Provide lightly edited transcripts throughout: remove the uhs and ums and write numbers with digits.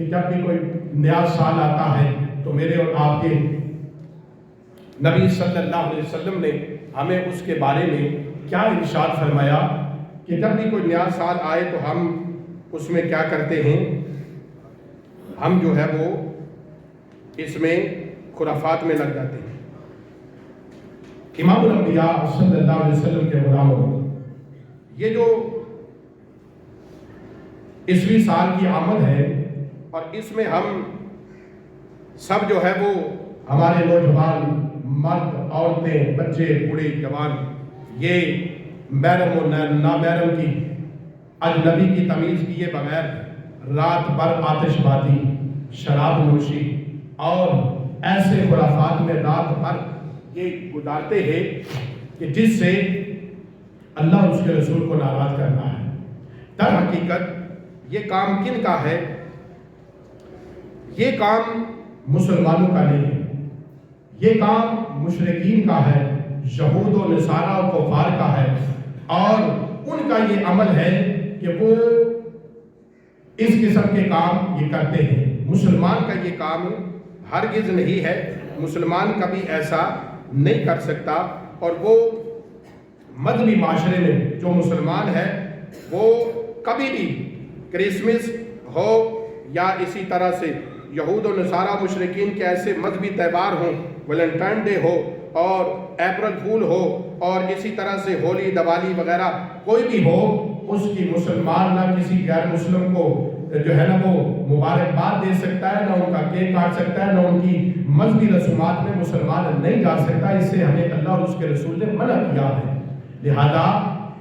کہ جب بھی کوئی نیا سال آتا ہے تو میرے اور آپ کے نبی صلی اللہ علیہ وسلم نے ہمیں اس کے بارے میں کیا ارشاد فرمایا کہ جب بھی کوئی نیا سال آئے تو ہم اس میں کیا کرتے ہیں، ہم جو ہے وہ اس میں خرافات میں لگ جاتے ہیں۔ امام الانبیاء صلی اللہ علیہ وسلم کے غلاموں، یہ جو عیسوی سال کی آمد ہے اور اس میں ہم سب جو ہے وہ ہمارے نوجوان، مرد، عورتیں، بچے، بوڑھے، جوان، یہ محرم و نامحرم کی، اجنبی کی تمیز کیے بغیر رات بھر آتش بازی، شراب نوشی اور ایسے خرافات میں رات بھر یہ گزارتے ہیں کہ جس سے اللہ اور اس کے رسول کو ناراض کرنا ہے۔ در حقیقت یہ کام کن کا ہے؟ یہ کام مسلمانوں کا نہیں ہے، یہ کام مشرکین کا ہے، یہود و نصارہ و کفار کا ہے، اور ان کا یہ عمل ہے کہ وہ اس قسم کے کام یہ کرتے ہیں۔ مسلمان کا یہ کام ہرگز نہیں ہے، مسلمان کبھی ایسا نہیں کر سکتا، اور وہ مذہبی معاشرے میں جو مسلمان ہے وہ کبھی بھی کرسمس ہو یا اسی طرح سے یہود و نصارہ مشرکین کے ایسے مذہبی تہوار ہوں، ویلنٹائن ڈے ہو اور اپریل پھول ہو اور اسی طرح سے ہولی، دیوالی وغیرہ کوئی بھی ہو، اس کی مسلمان نہ کسی غیر مسلم کو جو ہے نا وہ مبارکباد دے سکتا ہے، نہ ان کا کیک کاٹ سکتا ہے، نہ ان کی مذہبی رسومات میں مسلمان نہیں جا سکتا۔ اس سے ہمیں اللہ اور اس کے رسول نے منع کیا ہے۔ لہذا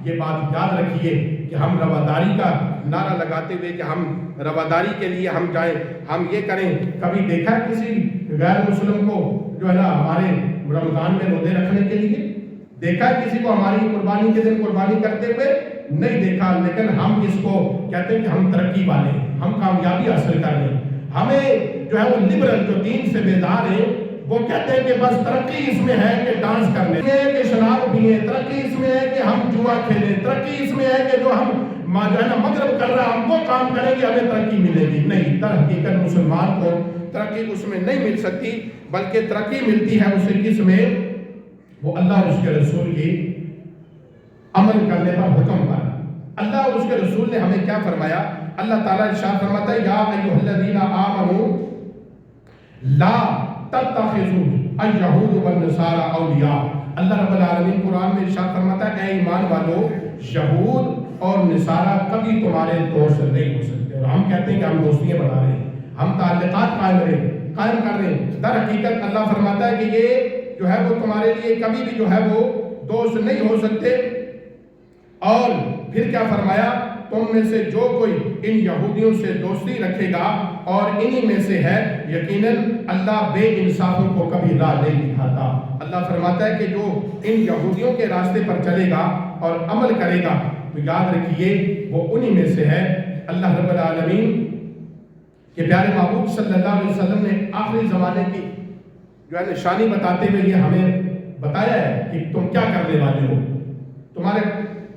یہ بات یاد رکھیے کہ ہم رواداری کا نعرہ لگاتے ہوئے کہ ہم رواداری کے لیے ہم جائیں، ہم یہ کریں۔ کبھی دیکھا کسی غیر مسلم کو جو ہے نا ہمارے رمضان میں روزے رکھنے کے لیے؟ دیکھا کسی کو ہماری قربانی کے دن قربانی کرتے ہوئے؟ نہیں دیکھا۔ لیکن ہم اس کو کہتے ہیں کہ ہم ترقی والے ہیں، ہم کامیابی حاصل کر رہے ہیں۔ ہمیں جو ہے وہ لبرل جو دین سے بیزار ہیں وہ کہتے ہیں کہ بس ترقی اس میں ہے کہ ڈانس کرنے میں، کہ شراب پیئیں، ترقی اس میں ہے کہ ہم جوا کھیلیں، ترقی اس میں ہے کہ جو ہم جو ہے نا مغرب کر رہا ہم وہ کام کریں گے ہمیں ترقی ملے گی۔ نہیں، در حقیقت مسلمان کو ترقی اس میں نہیں مل سکتی، بلکہ ترقی ملتی ہے اسے کس میں؟ وہ اللہ اور اس کے رسول کی عمل کرنے پر، حکم پر۔ اللہ اور اس کے رسول نے ہمیں کیا فرمایا؟ اللہ تعالیٰ ارشاد فرماتا ہے یا ایھا الذین آمنوا لا تتخذوا اليہود والنصارى اولیاء۔ اللہ رب العالمین قرآن میں ارشاد فرماتا ہے اے ایمان والو، یہود اور نصارہ کبھی تمہارے دوست نہیں ہو سکتے۔ اور ہم کہتے ہیں کہ ہم دوستیاں بنا رہے ہیں، ہم تعلقات قائم کر رہے ہیں۔ در حقیقت اللہ فرماتا ہے کہ یہ جو ہے وہ تمہارے لیے کبھی بھی جو ہے وہ دوست نہیں ہو سکتے۔ اور پھر کیا فرمایا؟ تم میں سے جو کوئی ان یہودیوں سے دوستی رکھے گا اور انہی میں سے ہے، یقیناً اللہ بے انصافوں کو کبھی راہ نہیں دکھاتا۔ اللہ فرماتا ہے کہ جو ان یہودیوں کے راستے پر چلے گا اور عمل کرے گا تو یاد رکھیے وہ انہی میں سے ہے۔ اللہ رب العالمین کہ پیارے محبوب صلی اللہ علیہ وسلم نے آخری زمانے کی جو ہے نشانی بتاتے ہوئے یہ ہمیں بتایا ہے کہ تم کیا کرنے والے ہو، تمہارے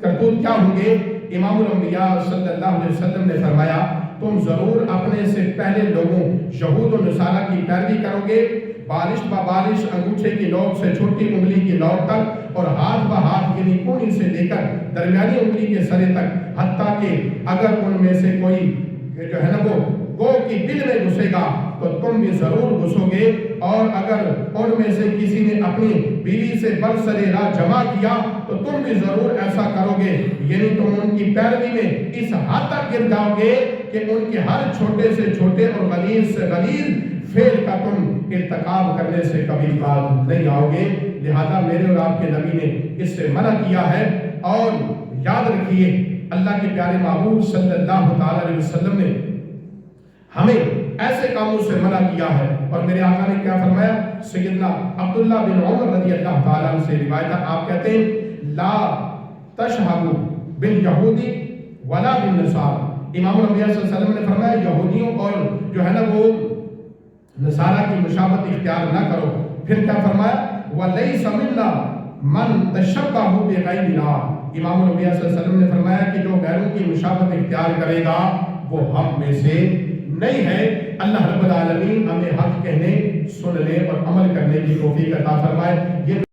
کرتوت کیا ہوں گے۔ امام الانبیاء صلی اللہ علیہ وسلم نے فرمایا تم ضرور اپنے سے پہلے لوگوں یہود و نصارہ کی پیروی کرو گے، بالش با بالش، انگوٹھے کی نوک سے چھوٹی انگلی کی نوک تک، اور ہاتھ با ہاتھ یعنی کونی سے لے کر درمیانی انگلی کے سرے تک، حتیٰ کہ اگر ان میں سے کوئی جو ہے نا وہ گو کی دل میں گھسے گا تو تم بھی ضرور گھسو گے، اور اگر ان میں سے کسی نے اپنی بیوی سے برسر راہ جمع کیا تو تم بھی ضرور ایسا کرو گے، یعنی تم ان کی پیروی میں اس حد تک گر جاؤ گے کہ ان کے ہر چھوٹے سے چھوٹے اور غلیظ سے غلیظ فعل کا تم ارتکاب کرنے سے کبھی باز نہیں آؤ گے۔ لہذا میرے اور آپ کے نبی نے اس سے منع کیا ہے، اور یاد رکھیے اللہ کے پیارے محبوب صلی اللہ تعالی علیہ وسلم نے ہمیں ایسے کاموں سے منع کیا ہے۔ اور میرے آقا نے کیا فرمایا؟ سیدنا عبداللہ بن عمر رضی اللہ تعالیٰ عنہ سے روایت ہے، آپ کہتے ہیں لا تشہبوا بالیہودی ولا بالنصارى۔ امام الانبیاء صلی اللہ علیہ وسلم نے فرمایا یہودیوں اور جو ہے نا وہ نصارہ کی مشابہت اختیار نہ کرو۔ پھر کیا فرمایا؟ وَلَيْسَ مِنَّا مَن تَشَبَّهَ بِغَيْرِنَا۔ امام الانبیاء صلی اللہ علیہ وسلم نے فرمایا کہ جو غیروں کی مشابہت اختیار کرے گا وہ ہم میں سے نہیں ہے۔ العالمین ہمیں حق کہنے، سننے اور عمل کرنے کی توفیق عطا فرمائے۔ یہ